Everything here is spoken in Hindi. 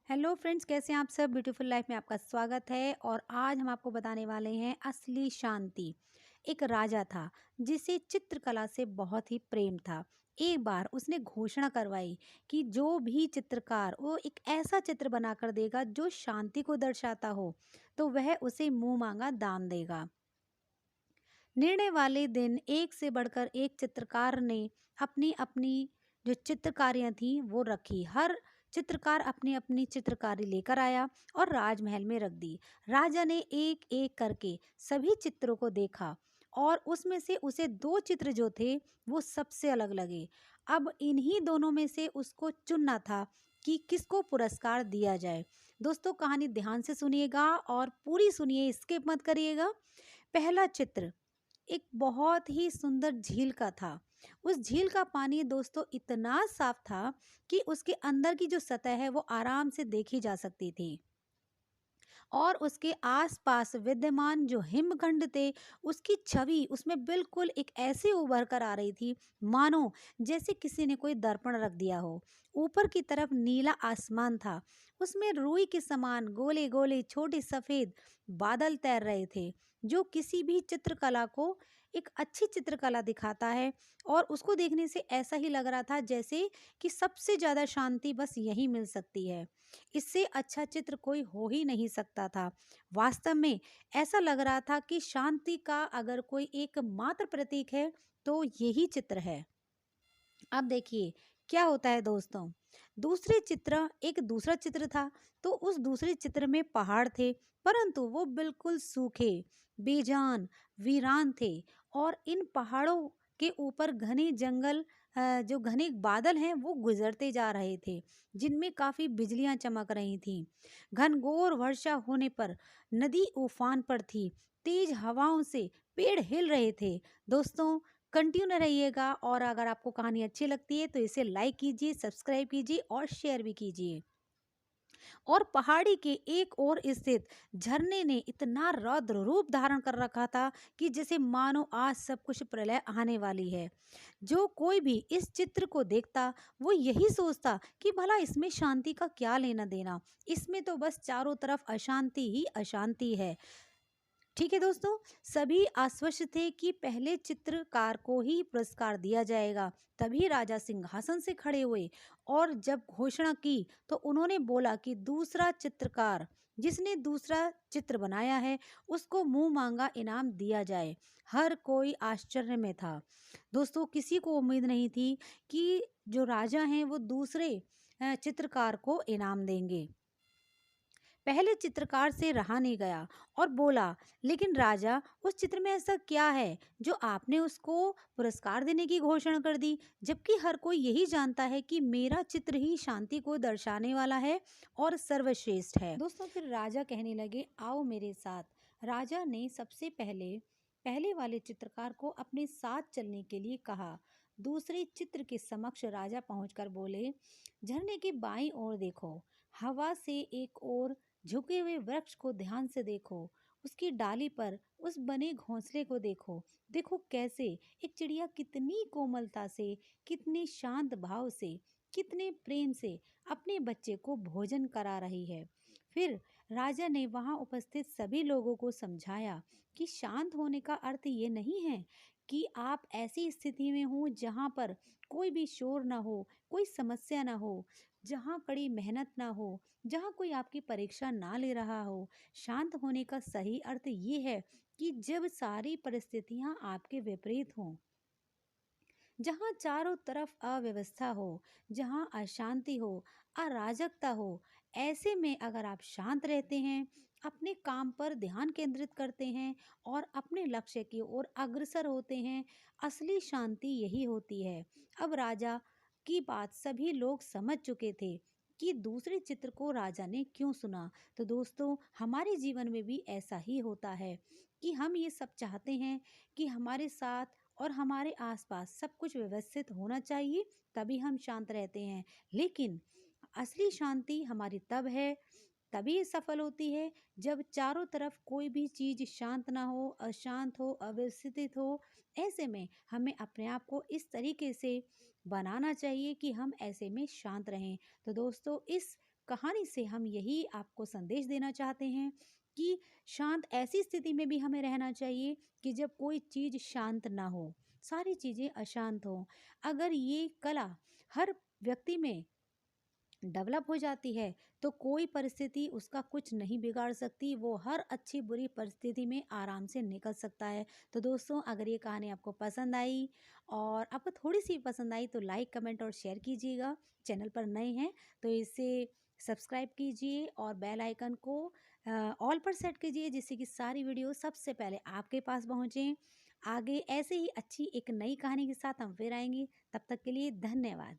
हेलो फ्रेंड्स, कैसे हैं आप सब। ब्यूटीफुल लाइफ में आपका स्वागत है। और आज हम आपको बताने वाले हैं असली शांति। एक राजा था जिसे चित्रकला से बहुत ही प्रेम था। एक बार उसने घोषणा करवाई कि जो भी चित्रकार वो एक ऐसा चित्र बनाकर देगा जो शांति को दर्शाता हो, तो वह उसे मुंह मांगा दान देगा। निर्णय वाले दिन एक से बढ़कर एक चित्रकार ने अपनी अपनी जो चित्रकारियां थी वो रखी। हर चित्रकार अपनी अपनी चित्रकारी लेकर आया और राजमहल में रख दी। राजा ने एक एक करके सभी चित्रों को देखा और उसमें से उसे दो चित्र जो थे वो सबसे अलग लगे। अब इन्हीं दोनों में से उसको चुनना था कि किसको पुरस्कार दिया जाए। दोस्तों, कहानी ध्यान से सुनिएगा और पूरी सुनिए, स्किप मत करिएगा। पहला चित्र एक बहुत ही सुंदर झील का था। उस झील का पानी दोस्तों इतना साफ था कि उसके अंदर की जो सतह है वो आराम से देखी जा सकती थी। और उसके आसपास विद्यमान जो हिमखंड थे उसकी छवि उसमें बिल्कुल एक ऐसे उभर कर आ रही थी, मानो जैसे किसी ने कोई दर्पण रख दिया हो। ऊपर की तरफ नीला आसमान था, उसमें रुई के समान गोले गोले छोटे सफेद बादल तैर रहे थे, जो किसी भी चित्रकला को एक अच्छी चित्रकला दिखाता है। और उसको देखने से ऐसा ही लग रहा था जैसे कि सबसे ज्यादा शांति बस यही मिल सकती है। इससे अच्छा चित्र कोई हो ही नहीं सकता था। वास्तव में ऐसा लग रहा था कि शांति का अगर कोई एकमात्र प्रतीक है तो यही चित्र है। अब देखिए क्या होता है दोस्तों। एक दूसरा चित्र था। तो उस दूसरे चित्र में पहाड़ थे, परंतु वो बिल्कुल सूखे, बेजान, वीरान थे। और इन पहाड़ों के ऊपर घने जंगल, जो घने बादल हैं वो गुजरते जा रहे थे, जिनमें काफी बिजलियां चमक रही थीं। घनघोर वर्षा होने पर नदी उफान पर थी। तेज हवाओं से पेड़ हिल रहे थे। दोस्तों, कंटिन्यू रहिएगा और अगर आपको कहानी अच्छी लगती है तो इसे लाइक कीजिए, सब्सक्राइब कीजिए और शेयर भी कीजिए। और पहाड़ी के एक ओर स्थित झरने ने इतना रौद्र रूप धारण कर रखा था कि जैसे मानो आज सब कुछ प्रलय आने वाली है। जो कोई भी इस चित्र को देखता वो यही सोचता कि भला इसमें शांति का क्या लेना देना, इसमें तो बस चारों तरफ अशांति ही अशांति है। ठीक है दोस्तों, सभी आश्वस्त थे कि पहले चित्रकार को ही पुरस्कार दिया जाएगा। तभी राजा सिंहासन से खड़े हुए और जब घोषणा की तो उन्होंने बोला कि दूसरा चित्रकार जिसने दूसरा चित्र बनाया है उसको मुंह मांगा इनाम दिया जाए। हर कोई आश्चर्य में था। दोस्तों, किसी को उम्मीद नहीं थी कि जो राजा हैं वो दूसरे चित्रकार को इनाम देंगे। पहले चित्रकार से रहा नहीं गया और बोला, लेकिन राजा, उस चित्र में ऐसा क्या है जो आपने उसको पुरस्कार देने की घोषणा कर दी, जबकि हर कोई यही जानता है कि मेरा चित्र ही शांति को दर्शाने वाला है और सर्वश्रेष्ठ है। दोस्तों, फिर राजा कहने लगे, आओ मेरे साथ। राजा ने सबसे पहले पहले वाले चित्रकार को अपने साथ चलने के लिए कहा। दूसरे चित्र के समक्ष राजा पहुंचकर बोले, झरने की बाईं ओर देखो, हवा से एक ओर झुके हुए वृक्ष को ध्यान से देखो, उसकी डाली पर उस बने घोंसले को देखो। देखो कैसे एक चिड़िया कितनी कोमलता से, कितने शांत भाव से, कितने प्रेम से अपने बच्चे को भोजन करा रही है। फिर राजा ने वहां उपस्थित सभी लोगों को समझाया कि शांत होने का अर्थ ये नहीं है कि आप ऐसी स्थिति में हो जहां पर कोई भी शोर ना हो, कोई समस्या ना हो, जहाँ कड़ी मेहनत ना हो, जहाँ कोई आपकी परीक्षा ना ले रहा हो। शांत होने का सही अर्थ ये है कि जब सारी परिस्थितियाँ आपके विपरीत हों, जहाँ चारों तरफ अव्यवस्था हो, जहाँ अशांति हो, अराजकता हो, ऐसे में अगर आप शांत रहते हैं, अपने काम पर ध्यान केंद्रित करते हैं और अपने लक्ष्य की ओर अग्रसर होते हैं, असली शांति यही होती है। अब राजा की बात सभी लोग समझ चुके थे कि दूसरे चित्र को राजा ने क्यों सुना। तो दोस्तों, हमारे जीवन में भी ऐसा ही होता है कि हम ये सब चाहते हैं कि हमारे साथ और हमारे आसपास सब कुछ व्यवस्थित होना चाहिए, तभी हम शांत रहते हैं। लेकिन असली शांति हमारी तभी सफल होती है जब चारों तरफ कोई भी चीज शांत ना हो, अशांत हो, अव्यवस्थित हो। ऐसे में हमें अपने आप को इस तरीके से बनाना चाहिए कि हम ऐसे में शांत रहें। तो दोस्तों, इस कहानी से हम यही आपको संदेश देना चाहते हैं कि शांत ऐसी स्थिति में भी हमें रहना चाहिए कि जब कोई चीज़ शांत ना हो, सारी चीज़ें अशांत हों। अगर ये कला हर व्यक्ति में डेवलप हो जाती है तो कोई परिस्थिति उसका कुछ नहीं बिगाड़ सकती, वो हर अच्छी बुरी परिस्थिति में आराम से निकल सकता है। तो दोस्तों, अगर ये कहानी आपको पसंद आई और आपको थोड़ी सी पसंद आई तो लाइक कमेंट और शेयर कीजिएगा। चैनल पर नए हैं तो इसे सब्सक्राइब कीजिए और बेल आइकन को ऑल पर सेट कीजिए, जिससे कि सारी वीडियो सबसे पहले आपके पास पहुँचें। आगे ऐसे ही अच्छी एक नई कहानी के साथ हम फिर आएंगे। तब तक के लिए धन्यवाद।